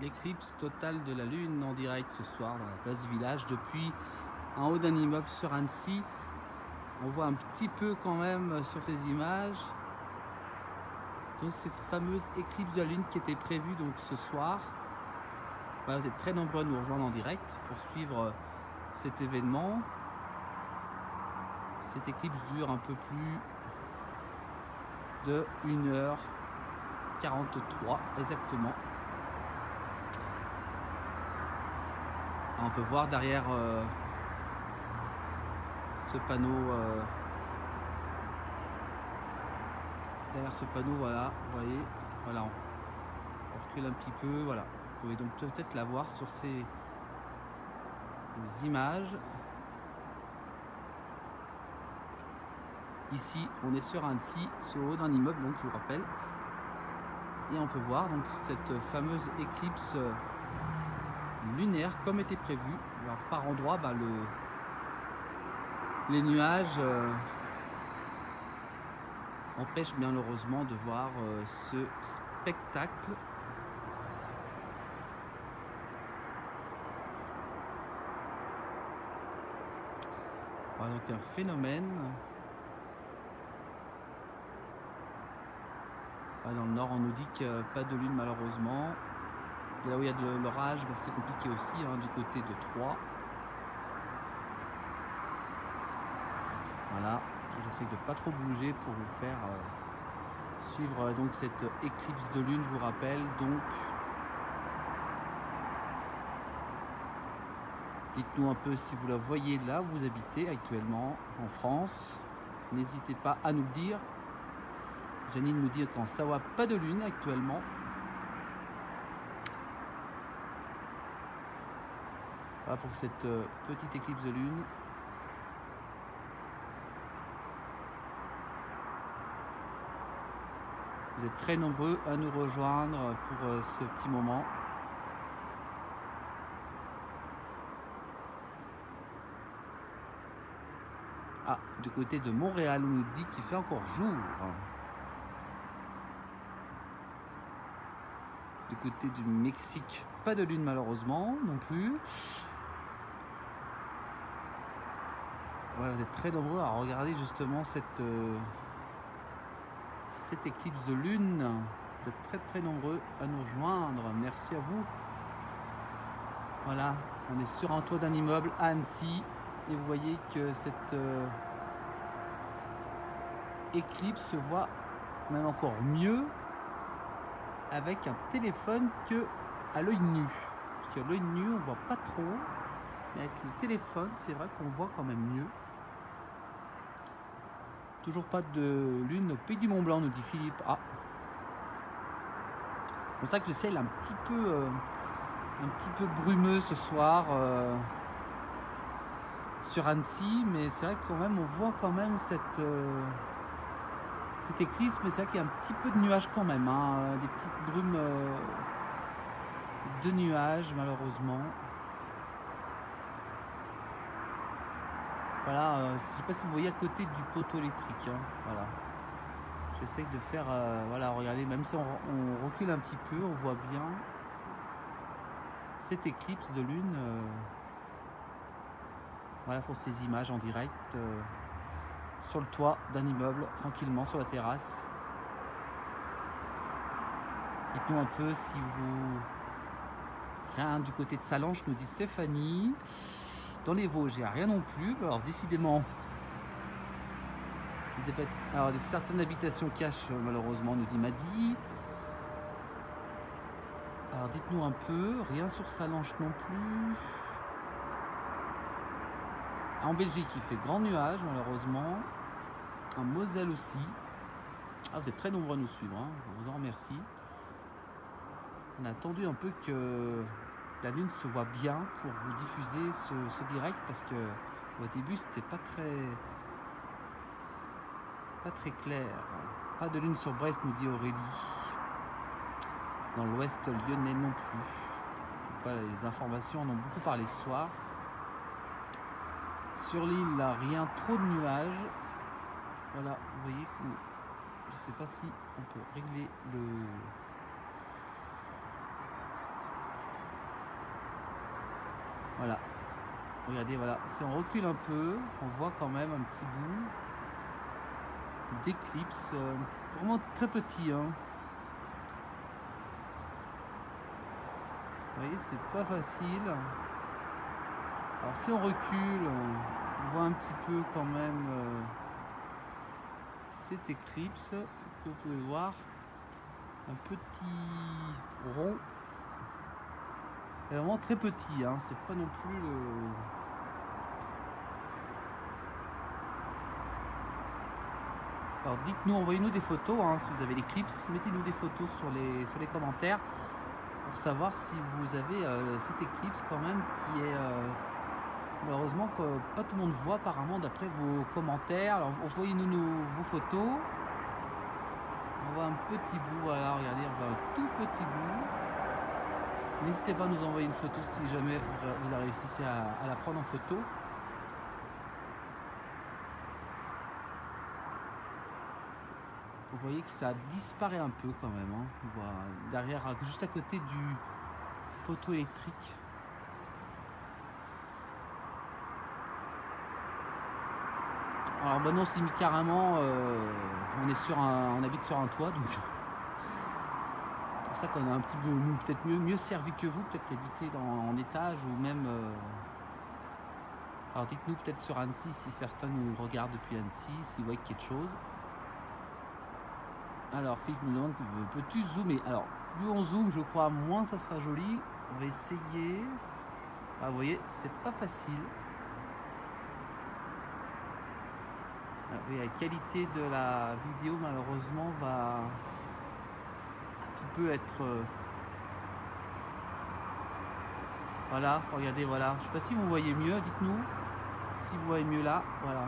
l'éclipse totale de la Lune en direct ce soir dans la place du village depuis en haut d'un immeuble sur Annecy. On voit un petit peu quand même sur ces images donc cette fameuse éclipse de la Lune qui était prévue donc ce soir. Voilà, vous êtes très nombreux à nous rejoindre en direct pour suivre cet événement. Cette éclipse dure un peu plus de 1h43 exactement. On peut voir derrière ce panneau, voilà, vous voyez, voilà, on recule un petit peu, voilà. Vous pouvez donc peut-être la voir sur ces images. Ici, on est sur Annecy, sur le haut d'un immeuble, donc je vous rappelle. Et on peut voir donc cette fameuse éclipse lunaire comme était prévu. Alors par endroits, les nuages empêchent bien malheureusement de voir ce spectacle. Voilà donc un phénomène. Dans le nord, on nous dit qu'il n'y a pas de lune malheureusement. Là où il y a de l'orage, c'est compliqué aussi, du côté de Troyes. Voilà, j'essaie de ne pas trop bouger pour vous faire suivre donc cette éclipse de lune, je vous rappelle. Donc, dites-nous un peu si vous la voyez là où vous habitez actuellement en France. N'hésitez pas à nous le dire. Janine nous dit qu'en Savoie, pas de lune actuellement. Voilà pour cette petite éclipse de lune. Vous êtes très nombreux à nous rejoindre pour ce petit moment. Ah, du côté de Montréal, on nous dit qu'il fait encore jour. Du côté du Mexique, pas de lune malheureusement non plus. Voilà, vous êtes très nombreux à regarder justement cette éclipse de lune. Vous êtes très très nombreux à nous rejoindre. Merci à vous. Voilà, on est sur un toit d'un immeuble à Annecy et vous voyez que cette éclipse se voit même encore mieux avec un téléphone que à l'œil nu. Parce qu'à l'œil nu, on voit pas trop. Mais avec le téléphone, c'est vrai qu'on voit quand même mieux. Toujours pas de lune au Pays du Mont Blanc, nous dit Philippe. Ah. C'est pour ça que le ciel est un petit peu brumeux ce soir sur Annecy. Mais c'est vrai que quand même, on voit quand même cette éclipse, mais c'est vrai qu'il y a un petit peu de nuages quand même, des petites brumes de nuages malheureusement. Voilà, je ne sais pas si vous voyez à côté du poteau électrique, voilà. J'essaie de faire, voilà, regardez, même si on recule un petit peu, on voit bien cette éclipse de lune. Voilà pour ces images en direct. Sur le toit d'un immeuble, tranquillement sur la terrasse. Dites-nous un peu si vous... Rien du côté de Salanches, nous dit Stéphanie. Dans les Vosges, il n'y a rien non plus. Alors décidément, alors certaines habitations cachent malheureusement, nous dit Madi. Alors dites-nous un peu, rien sur Salanches non plus. En Belgique, il fait grand nuage malheureusement. En Moselle aussi. Ah, vous êtes très nombreux à nous suivre, je vous en remercie. On a attendu un peu que la lune se voit bien pour vous diffuser ce direct parce que au début c'était pas très clair. Pas de lune sur Brest, nous dit Aurélie. Dans l'ouest lyonnais non plus. Donc voilà, les informations en ont beaucoup parlé ce soir. Sur l'île, là, rien, trop de nuages. Voilà, vous voyez que je ne sais pas si on peut régler Voilà. Regardez, voilà. Si on recule un peu, on voit quand même un petit bout d'éclipse. Vraiment très petit. Hein. Vous voyez, c'est pas facile. Alors si on recule, on voit un petit peu quand même cette éclipse que vous pouvez voir. Un petit rond. Vraiment très petit, hein. C'est pas non plus le... Alors dites-nous, envoyez-nous des photos, hein, si vous avez l'éclipse, mettez-nous des photos sur les commentaires pour savoir si vous avez cette éclipse quand même qui est malheureusement que pas tout le monde voit apparemment d'après vos commentaires. Alors envoyez-nous vos photos. On voit un petit bout, voilà, regardez, on voit un tout petit bout. N'hésitez pas à nous envoyer une photo si jamais vous réussissez à la prendre en photo. Vous voyez que ça disparaît un peu quand même. Hein. On voit derrière, juste à côté du poteau électrique. Alors ben non, c'est mis carrément, on habite sur un toit, donc c'est pour ça qu'on a un petit peu peut-être mieux servi que vous, peut-être habiter en étage ou même. Alors dites-nous peut-être sur Annecy si certains nous regardent depuis Annecy, s'ils voient quelque chose. Alors Philippe nous demande, peux-tu zoomer? Alors plus on zoome, je crois, moins ça sera joli. On va essayer. Ah, vous voyez, c'est pas facile. Ah, oui, la qualité de la vidéo malheureusement va tout peut être. Voilà, regardez, voilà. Je sais pas si vous voyez mieux, dites-nous si vous voyez mieux là. Voilà.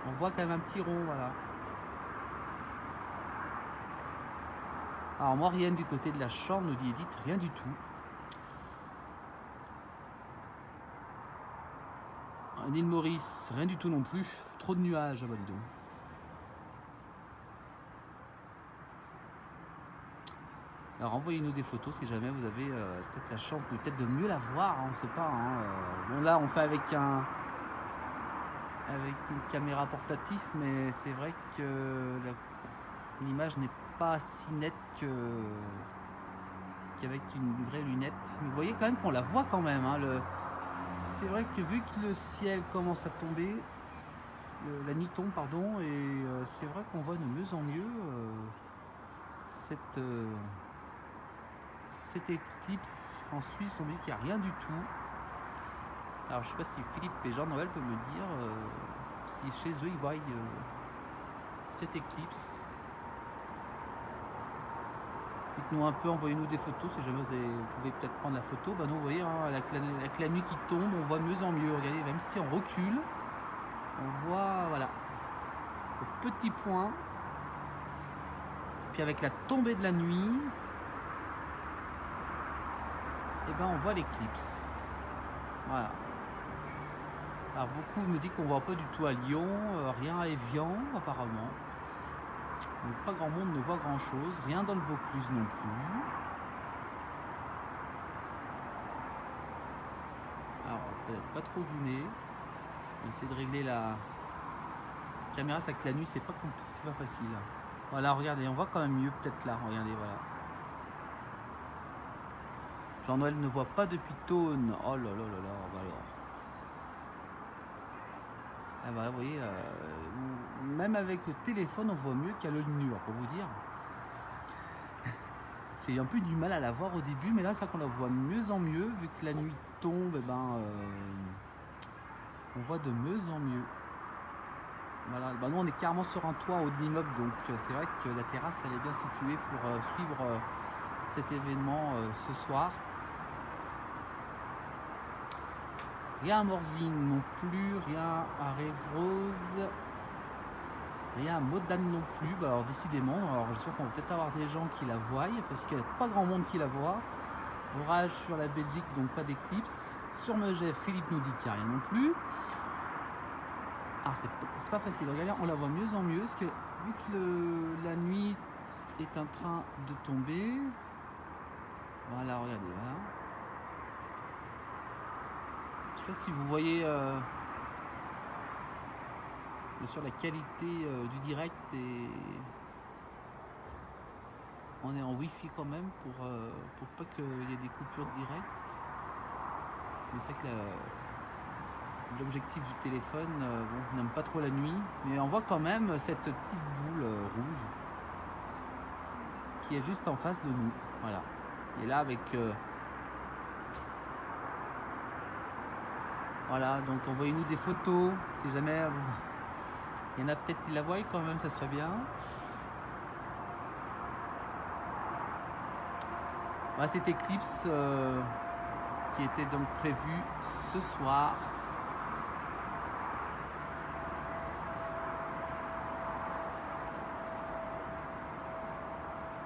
On voit quand même un petit rond, voilà. Alors moi rien du côté de la chambre, nous dit Edith, rien du tout. En île Maurice, rien du tout non plus. Trop de nuages, ah bah dis donc. Alors envoyez-nous des photos si jamais vous avez peut-être la chance de mieux la voir, hein, on ne sait pas. Hein. Bon là on fait avec une caméra portative, mais c'est vrai que l'image n'est pas si nette qu'avec une vraie lunette. Mais vous voyez quand même qu'on la voit quand même. Hein, c'est vrai que vu que le ciel commence à tomber, la nuit tombe, pardon, et c'est vrai qu'on voit de mieux en mieux cette éclipse en Suisse. On dit qu'il n'y a rien du tout. Alors je sais pas si Philippe et Jean-Noël peuvent me dire si chez eux ils voient cette éclipse. Dites-nous un peu, envoyez-nous des photos si jamais vous pouvez peut-être prendre la photo. Ben nous, vous voyez, hein, avec la nuit qui tombe, on voit de mieux en mieux. Regardez, même si on recule, on voit, voilà, le petit point. Puis avec la tombée de la nuit, et ben on voit l'éclipse. Voilà. Alors beaucoup me disent qu'on voit pas du tout à Lyon, rien à Évian apparemment. Donc pas grand monde ne voit grand chose, rien dans le Vaucluse non plus. Alors peut-être pas trop zoomer. On va essayer de régler la caméra, c'est que la nuit c'est pas facile. Voilà, regardez, on voit quand même mieux peut-être là, regardez, voilà. Jean-Noël ne voit pas depuis Tône. Oh là là là là, bah alors. Ah bah, vous voyez, même avec le téléphone, on voit mieux qu'à l'œil nu, pour vous dire. J'ai un peu du mal à la voir au début, mais là, c'est qu'on la voit mieux en mieux, vu que la nuit tombe, et ben, on voit de mieux en mieux. Voilà, bah, nous, on est carrément sur un toit haut de l'immeuble, donc c'est vrai que la terrasse, elle est bien située pour suivre cet événement ce soir. Rien à Morzine non plus, rien à Rêve-Rose, rien à Modane non plus. Bah alors décidément, alors j'espère qu'on va peut-être avoir des gens qui la voient, parce qu'il n'y a pas grand monde qui la voit. Orage sur la Belgique, donc pas d'éclipse. Sur Megève, Philippe nous dit qu'il n'y a rien non plus. Ah, c'est pas facile, regardez, on la voit mieux en mieux, parce que vu que la nuit est en train de tomber, voilà, regardez, voilà. sais pas si vous voyez bien sûr la qualité du direct, et on est en wifi quand même pour pas qu'il y ait des coupures de direct. Mais c'est vrai que l'objectif du téléphone bon, n'aime pas trop la nuit, mais on voit quand même cette petite boule rouge qui est juste en face de nous. Voilà. Et là avec voilà, donc envoyez-nous des photos si jamais il y en a peut-être qui la voient quand même, ça serait bien. Voilà, cette éclipse qui était donc prévue ce soir.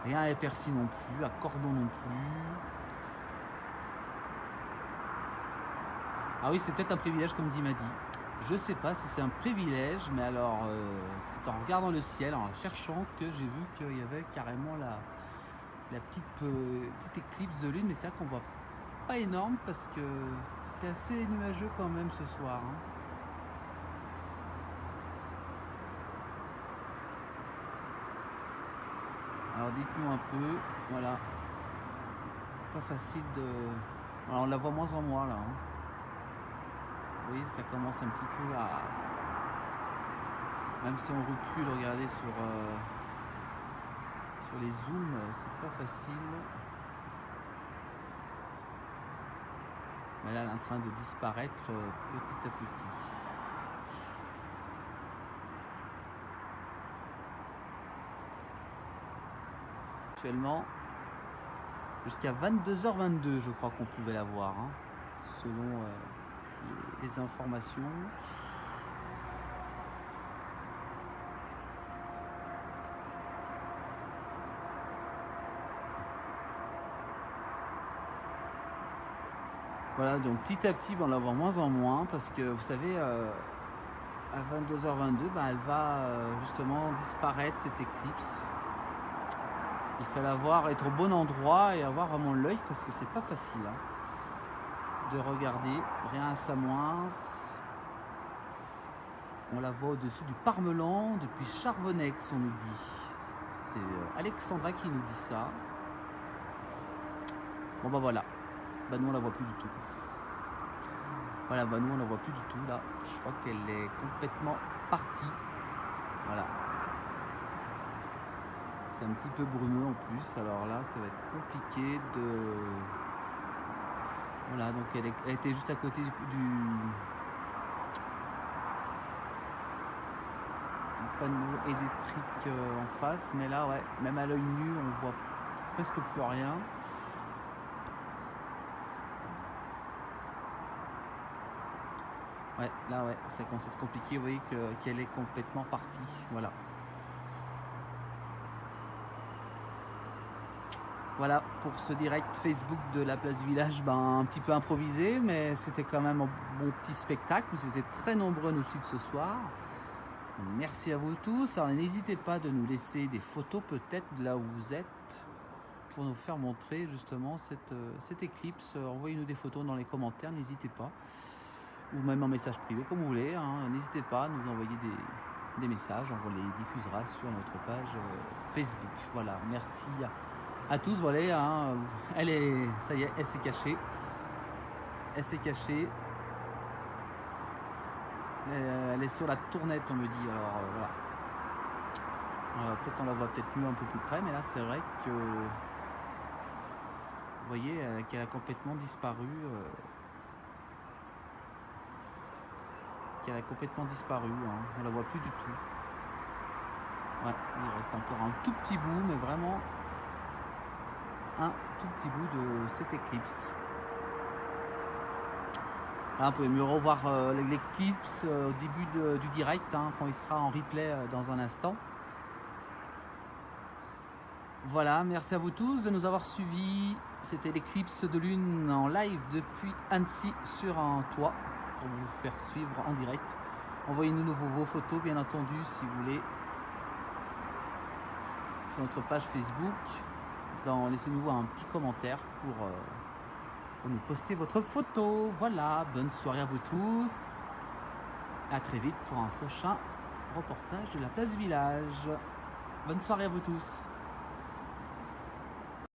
Rien à Percy non plus, à Cordon non plus. Ah oui, c'est peut-être un privilège comme dit Madi. Je sais pas si c'est un privilège, mais alors c'est en regardant le ciel, en cherchant, que j'ai vu qu'il y avait carrément la petite éclipse de lune, mais c'est vrai qu'on voit pas énorme parce que c'est assez nuageux quand même ce soir. Hein. Alors dites-nous un peu, voilà, pas facile de... Alors on la voit moins en moins là. Hein. Vous voyez, ça commence un petit peu à... Même si on recule, regardez sur les zooms, c'est pas facile. Mais là, elle est en train de disparaître petit à petit. Actuellement, jusqu'à 22h22, je crois qu'on pouvait la voir, hein, selon les informations. Voilà, donc petit à petit, on la voit moins en moins parce que vous savez, à 22h22, elle va justement disparaître cette éclipse. Il faut la voir, être au bon endroit et avoir vraiment l'œil parce que c'est pas facile de regarder. Rien à Samoins. On la voit au-dessus du Parmelan depuis Charbonnex, on nous dit. C'est Alexandra qui nous dit ça. Bon bah voilà. Bah nous on la voit plus du tout. Voilà, bah nous on la voit plus du tout là. Je crois qu'elle est complètement partie. Voilà. C'est un petit peu brumeux en plus. Alors là, ça va être compliqué de... Voilà, donc elle était juste à côté du panneau électrique en face. Mais là, ouais, même à l'œil nu, on voit presque plus rien. Ouais, là, ouais, ça commence à être compliqué. Vous voyez qu'elle est complètement partie. Voilà. Voilà pour ce direct Facebook de la place du village, un petit peu improvisé, mais c'était quand même un bon petit spectacle. Vous étiez très nombreux à nous suivre ce soir. Merci à vous tous. Alors n'hésitez pas de nous laisser des photos peut-être de là où vous êtes pour nous faire montrer justement cette éclipse. Envoyez-nous des photos dans les commentaires, n'hésitez pas. Ou même en message privé, comme vous voulez. Hein. N'hésitez pas à nous envoyer des messages. On les diffusera sur notre page Facebook. Voilà, merci à tous. Voilà, hein. Ça y est, elle s'est cachée. Elle s'est cachée. Elle est sur la tournette, on me dit. Alors voilà. Peut-être on la voit peut-être mieux un peu plus près, mais là c'est vrai que vous voyez qu'elle a complètement disparu. Qu'elle a complètement disparu. Hein. On la voit plus du tout. Ouais, il reste encore un tout petit bout, mais vraiment un tout petit bout de cette éclipse. Là, vous pouvez mieux revoir l'éclipse au début du direct, hein, quand il sera en replay dans un instant. Voilà, merci à vous tous de nous avoir suivis. C'était l'éclipse de lune en live depuis Annecy sur un toit pour vous faire suivre en direct. Envoyez-nous vos photos, bien entendu, si vous voulez, sur notre page Facebook. Laissez-nous un petit commentaire pour nous poster votre photo. Voilà, bonne soirée à vous tous. À très vite pour un prochain reportage de la place du village. Bonne soirée à vous tous.